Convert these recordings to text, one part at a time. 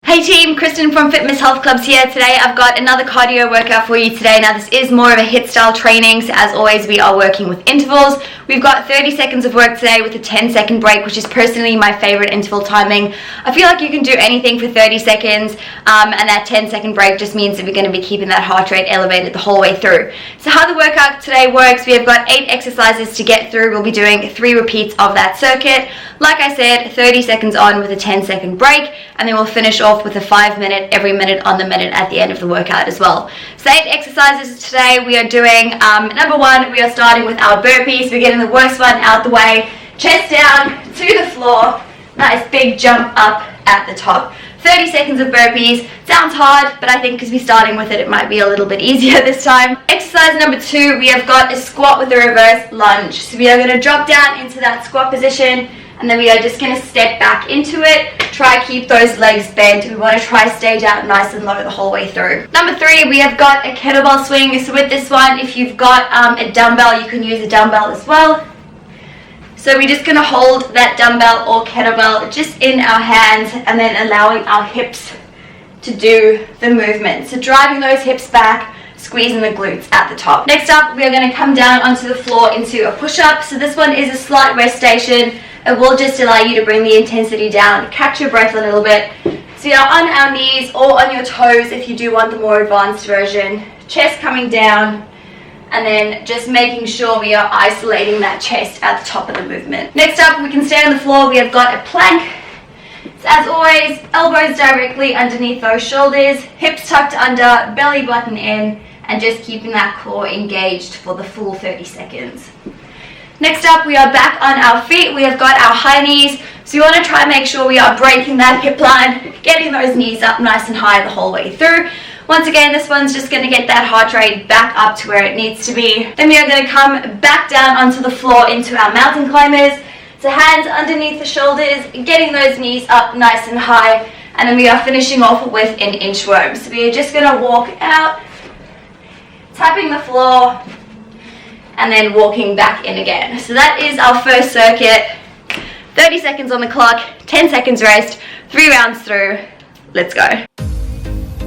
Hey team, Kristyn from Fitness Health Clubs here. Today I've got another cardio workout for you today. Now this is more of a HIIT style training, so as always we are working with intervals. We've got 30 seconds of work today with a 10-second break, which is personally my favorite interval timing. I feel like you can do anything for 30 seconds and that 10-second break just means that we're going to be keeping that heart rate elevated the whole way through. So how the workout today works, we have got 8 exercises to get through. We'll be doing 3 repeats of that circuit. Like I said, 30 seconds on with a 10-second break, and then we'll finish off with a 5-minute, every minute on the minute at the end of the workout as well. So 8 exercises today. We are doing, number 1, we are starting with our burpees. We're getting the worst one out the way. Chest down to the floor. Nice big jump up at the top. 30 seconds of burpees. Sounds hard, but I think because we're starting with it, it might be a little bit easier this time. Exercise number 2, we have got a squat with a reverse lunge. So we are going to drop down into that squat position, and then we are just going to step back into it. Try keep those legs bent. We want to try stay down nice and low the whole way through. Number 3, we have got a kettlebell swing. So with this one, if you've got a dumbbell, you can use a dumbbell as well. So we're just going to hold that dumbbell or kettlebell just in our hands and then allowing our hips to do the movement. So driving those hips back, squeezing the glutes at the top. Next up, we are going to come down onto the floor into a push-up. So this one is a slight rest station. It will just allow you to bring the intensity down, catch your breath a little bit. So you're on our knees or on your toes if you do want the more advanced version. Chest coming down, and then just making sure we are isolating that chest at the top of the movement. Next up, we can stay on the floor. We have got a plank. So as always, elbows directly underneath those shoulders, hips tucked under, belly button in, and just keeping that core engaged for the full 30 seconds. Next up, we are back on our feet. We have got our high knees. So you want to try and make sure we are breaking that hip line, getting those knees up nice and high the whole way through. Once again, this one's just going to get that heart rate back up to where it needs to be. Then we are going to come back down onto the floor into our mountain climbers. So hands underneath the shoulders, getting those knees up nice and high. And then we are finishing off with an inchworm. So we are just going to walk out, tapping the floor, and then walking back in again. So that is our first circuit. 30 seconds on the clock, 10 seconds rest, 3 rounds through. Let's go.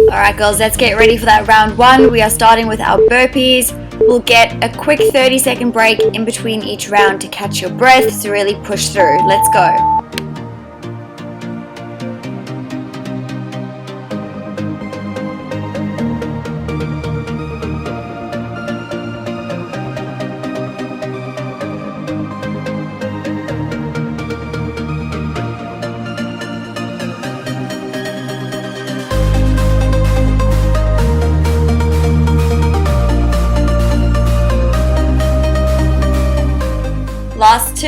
Alright girls, let's get ready for that round 1. We are starting with our burpees. We'll get a quick 30-second break in between each round to catch your breath, so really push through. Let's go. Last 2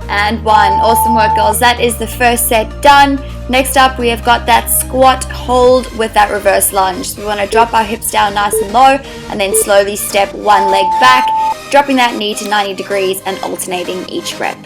and 1. Awesome work girls. That is the first set done. Next up we have got that squat hold with that reverse lunge. So we want to drop our hips down nice and low and then slowly step one leg back, dropping that knee to 90 degrees and alternating each rep.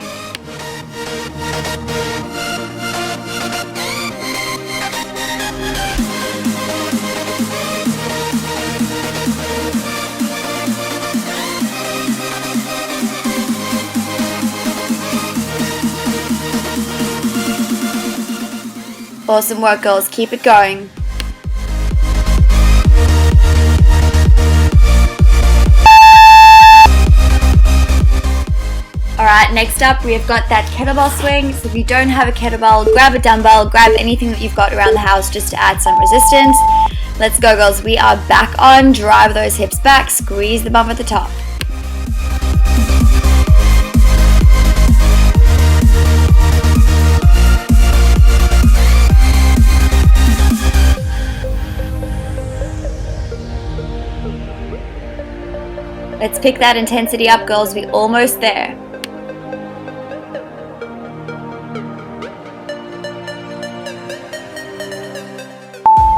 Awesome work girls, keep it going. Alright, next up we have got that kettlebell swing. So if you don't have a kettlebell, grab a dumbbell, grab anything that you've got around the house just to add some resistance. Let's go girls, we are back on, drive those hips back, squeeze the bum at the top. Let's pick that intensity up, girls. We're almost there.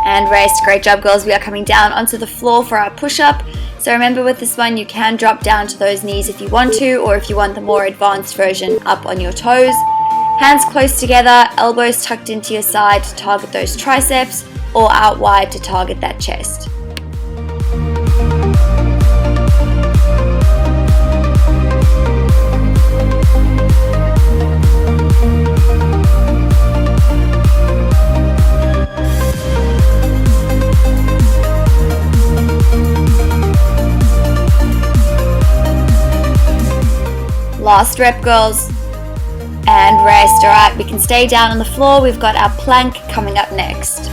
And rest. Great job, girls. We are coming down onto the floor for our push-up. So remember with this one, you can drop down to those knees if you want to, or if you want the more advanced version, up on your toes. Hands close together, elbows tucked into your side to target those triceps, or out wide to target that chest. Last rep, girls. And rest. Alright, we can stay down on the floor. We've got our plank coming up next.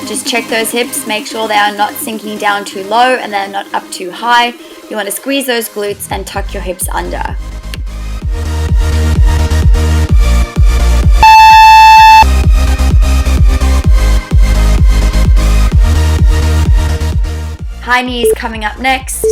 Just check those hips, make sure they are not sinking down too low and they're not up too high. You want to squeeze those glutes and tuck your hips under. High knees coming up next.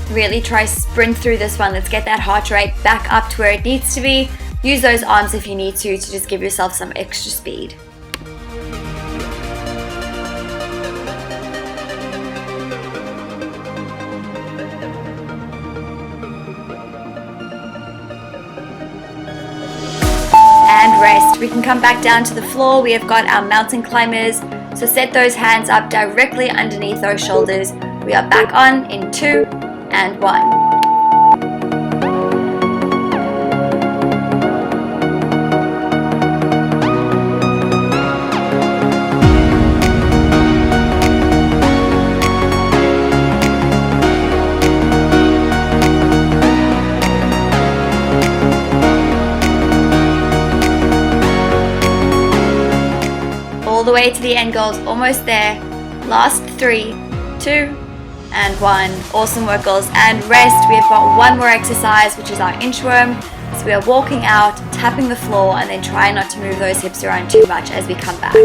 Really try sprint through this one. Let's get that heart rate back up to where it needs to be. Use those arms if you need to just give yourself some extra speed. And rest. We can come back down to the floor. We have got our mountain climbers. So set those hands up directly underneath those shoulders. We are back on in 2 and 1. All the way to the end, girls. Almost there. Last 3, 2, and 1. Awesome work, girls. And rest. We have got one more exercise, which is our inchworm. So we are walking out, tapping the floor, and then trying not to move those hips around too much as we come back.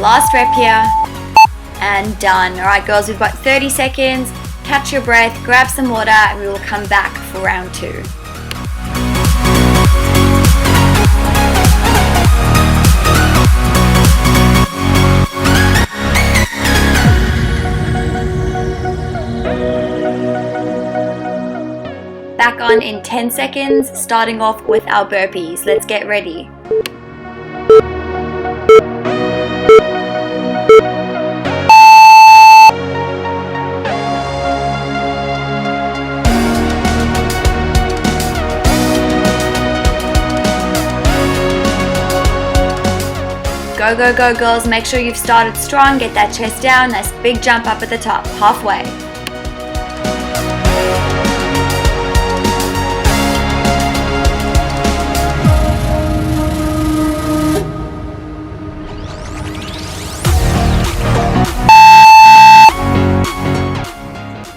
Last rep here, and done. Alright, girls, we've got 30 seconds. Catch your breath, grab some water, and we will come back for round 2. Back on in 10 seconds, starting off with our burpees. Let's get ready. Go, go, go, girls. Make sure you've started strong. Get that chest down. Nice big jump up at the top. Halfway.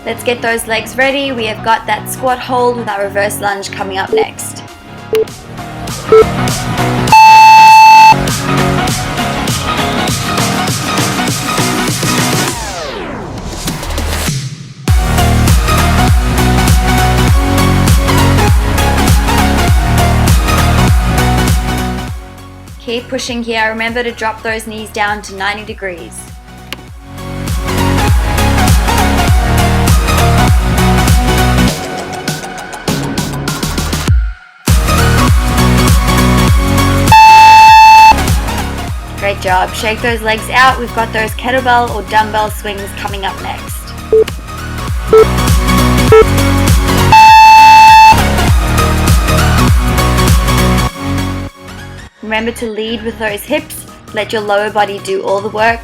Let's get those legs ready. We have got that squat hold with our reverse lunge coming up next. Keep pushing here. Remember to drop those knees down to 90 degrees. Great job. Shake those legs out. We've got those kettlebell or dumbbell swings coming up next. Remember to lead with those hips. Let your lower body do all the work.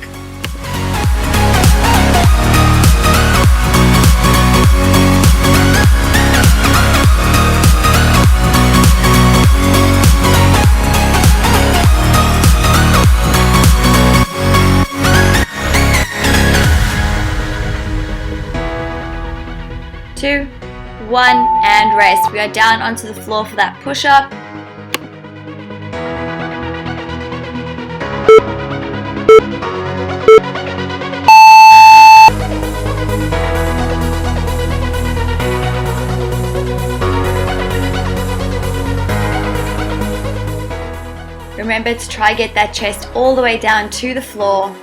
1, and rest. We are down onto the floor for that push-up. Remember to try get that chest all the way down to the floor.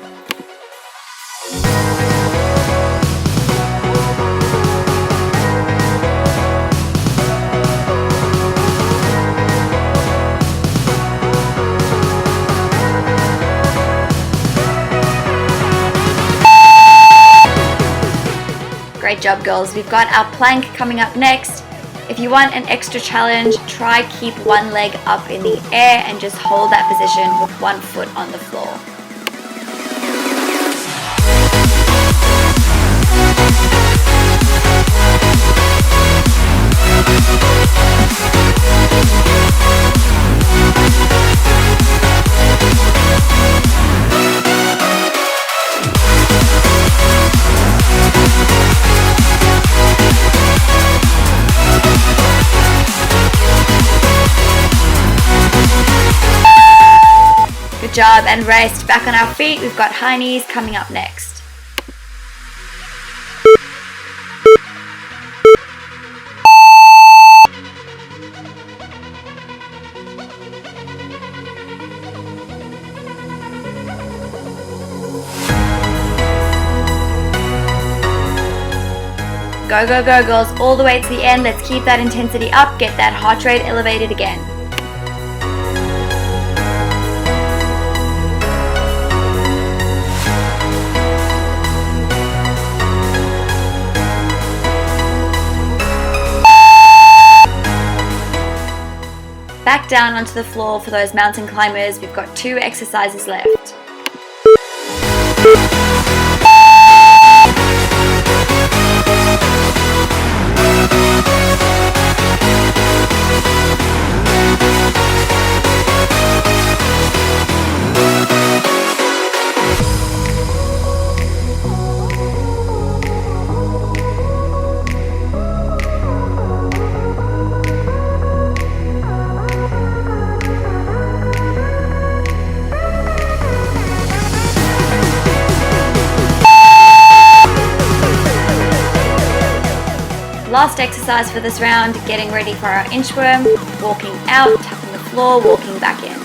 Great job, girls. We've got our plank coming up next. If you want an extra challenge, try keep one leg up in the air and just hold that position with one foot on the floor. Good job, and rest. Back on our feet, we've got high knees coming up next. Go, go, go, girls, all the way to the end. Let's keep that intensity up, get that heart rate elevated again. Back down onto the floor for those mountain climbers. We've got 2 exercises left. Last exercise for this round, getting ready for our inchworm, walking out, tapping the floor, walking back in.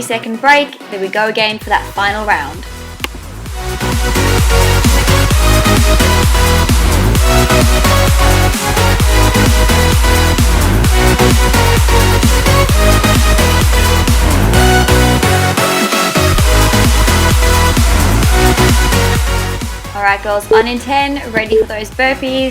Second break, here we go again for that final round. Alright girls, on in 10, ready for those burpees.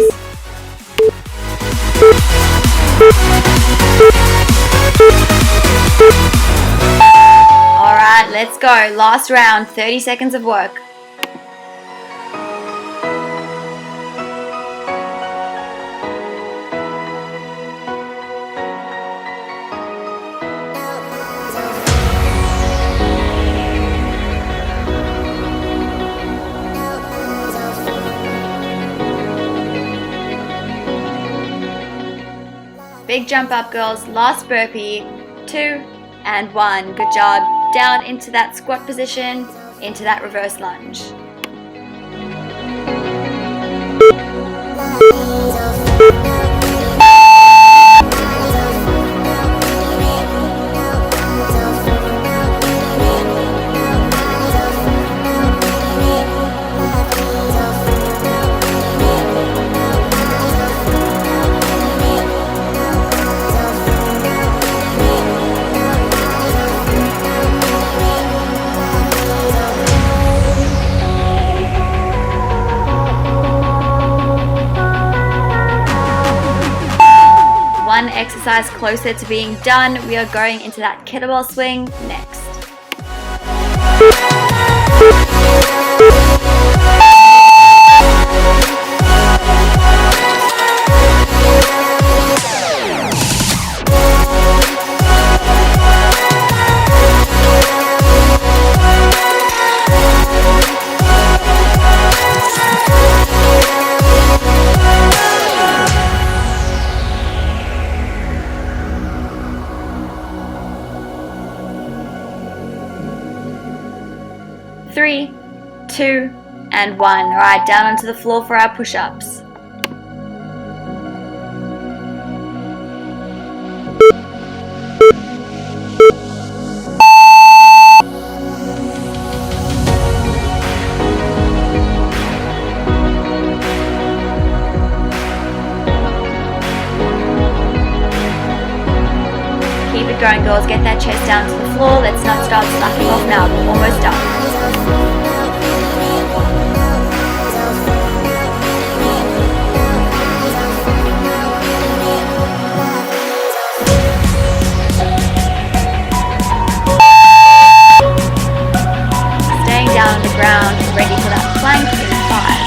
Alright, let's go. Last round, 30 seconds of work. Big jump up, girls. Last burpee. 2 and 1. Good job. Down into that squat position, into that reverse lunge. one exercise closer to being done. We are going into that kettlebell swing next. Three, 2, and 1. All right, down onto the floor for our push-ups. Keep it going, girls. Get that chest down to the floor. Let's not start slacking off now. We're almost done. Down on the ground, ready for that plank in 5.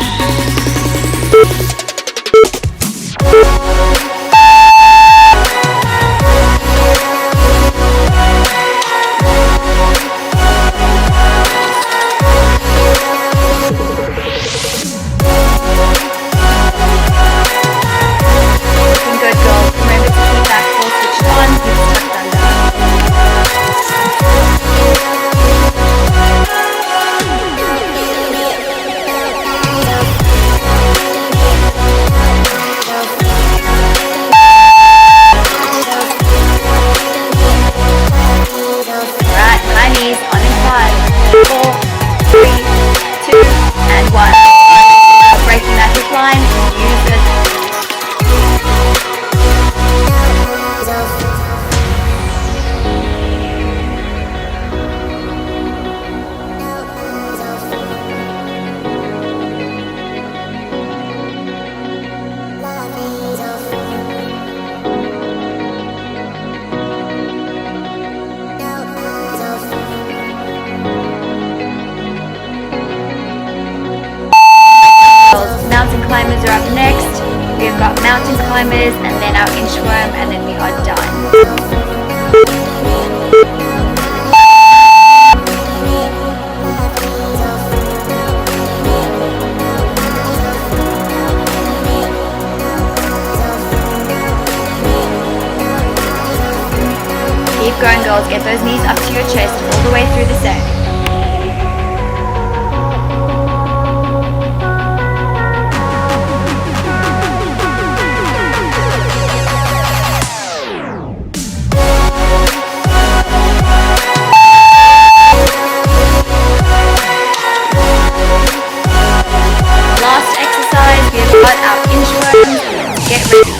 Looking good, girls. Remember to keep that core switched on. Hips tucked under. Mountain climbers are up next. We have got mountain climbers and then our inchworm, and then we are done. Keep going, girls. Get those knees up to your chest all the way through the set. Last exercise, we have got our inchworm. Get ready.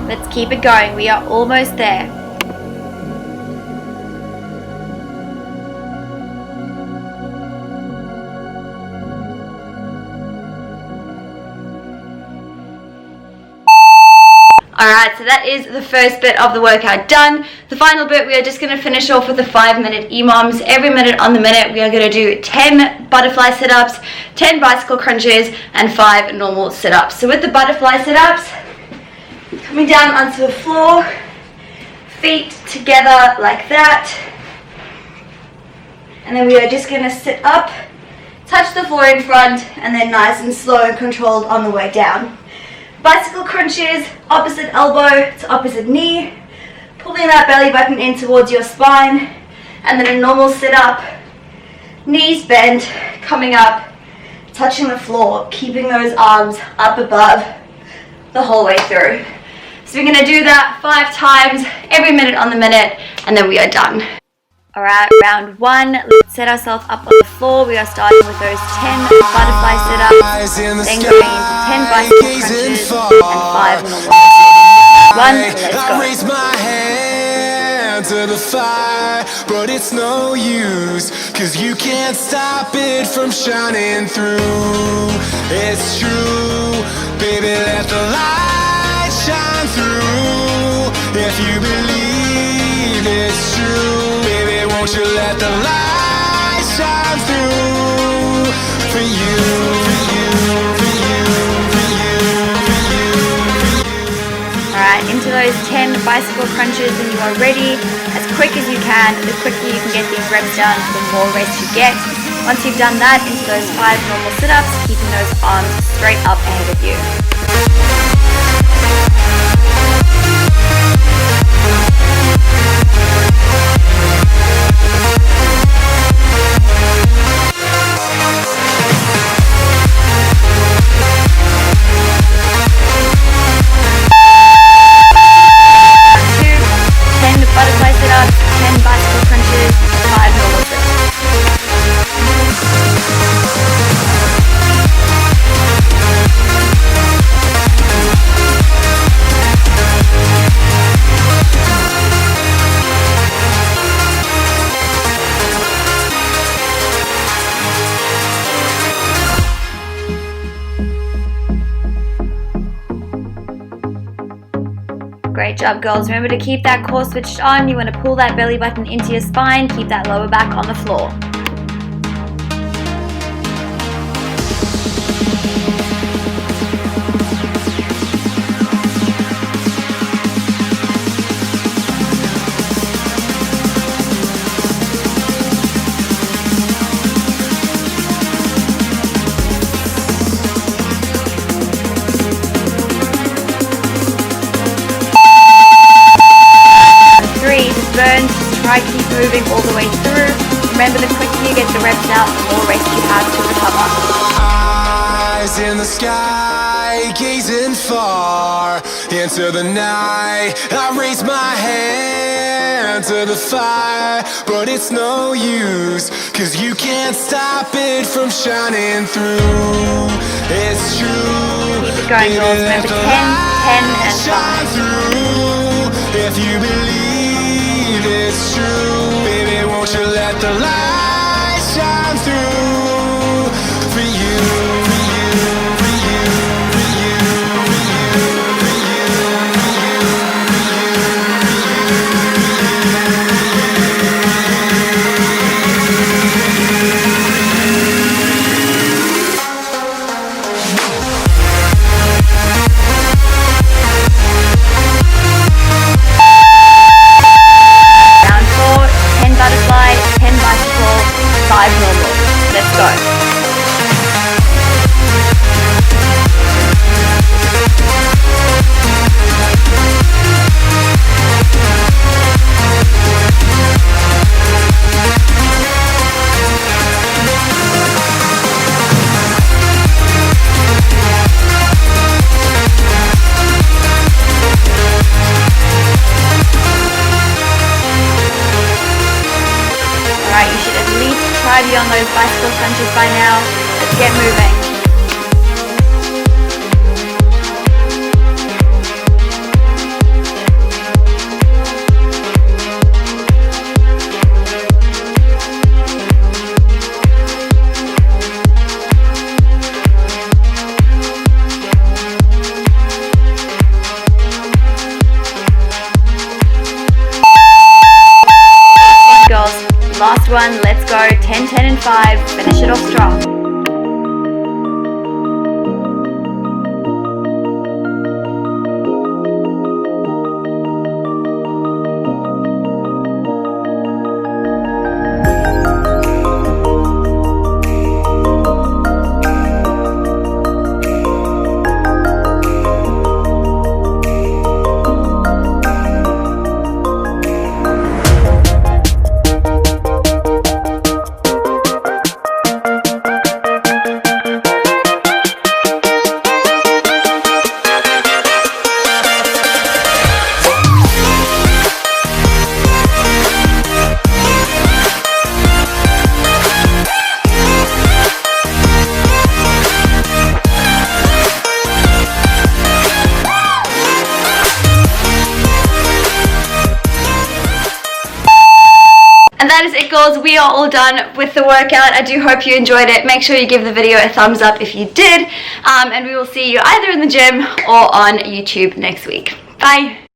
Let's keep it going. We are almost there. Alright, so that is the first bit of the workout done. The final bit, we are just going to finish off with the 5-minute EMOMs. Every minute on the minute, we are going to do 10 butterfly sit-ups, 10 bicycle crunches, and 5 normal sit-ups. So with the butterfly sit-ups, coming down onto the floor, feet together like that. And then we are just going to sit up, touch the floor in front, and then nice and slow and controlled on the way down. Bicycle crunches, opposite elbow to opposite knee, pulling that belly button in towards your spine, and then a normal sit-up, knees bent, coming up, touching the floor, keeping those arms up above the whole way through. So we're going to do that 5 times, every minute on the minute, and then we are done. Alright, round 1, let's set ourselves up on the floor. We are starting with those 10 butterfly sit-ups, then going into 10 bicycle crunches and 5 normal. one, let's go. I raise my hand to the fire, but it's no use, 'cause you can't stop it from shining through. It's true, baby, let the light shine through. If you believe it's true, baby, won't you let the light shine through for you, for you, for you, for you, for you, for you. Alright, into those 10 bicycle crunches when you are ready, as quick as you can. The quicker you can get these reps done, the more rest you get. Once you've done that, into those 5 normal sit-ups, keeping those arms straight up ahead of you. Butterfly sit-ups, 10 bicycle crunches, 5 normal sit-ups. Great job, girls. Remember to keep that core switched on. You want to pull that belly button into your spine, keep that lower back on the floor. Burn, just try keep moving all the way through. Remember, the quicker you get the reps out, the more rest you have to recover. Eyes in the sky, gazing far into the night. I raise my hand to the fire, but it's no use, 'cause you can't stop it from shining through. It's true. Keep it going, girls. Remember 10, 10, and 5. If you believe it's true, baby, won't you let the light shine through for you, for you, for you, for you, for you, for you, for you, Round 4, 10 butterfly, 10 bicycle, 5 normal. Let's go. Alright, you should at least try beyond those bicycle crunches by now. Let's get moving. Girls, last one, let's go. 10, 10, and 5. Finish it off strong. And that is it, girls. We are all done with the workout. I do hope you enjoyed it. Make sure you give the video a thumbs up if you did. And we will see you either in the gym or on YouTube next week. Bye.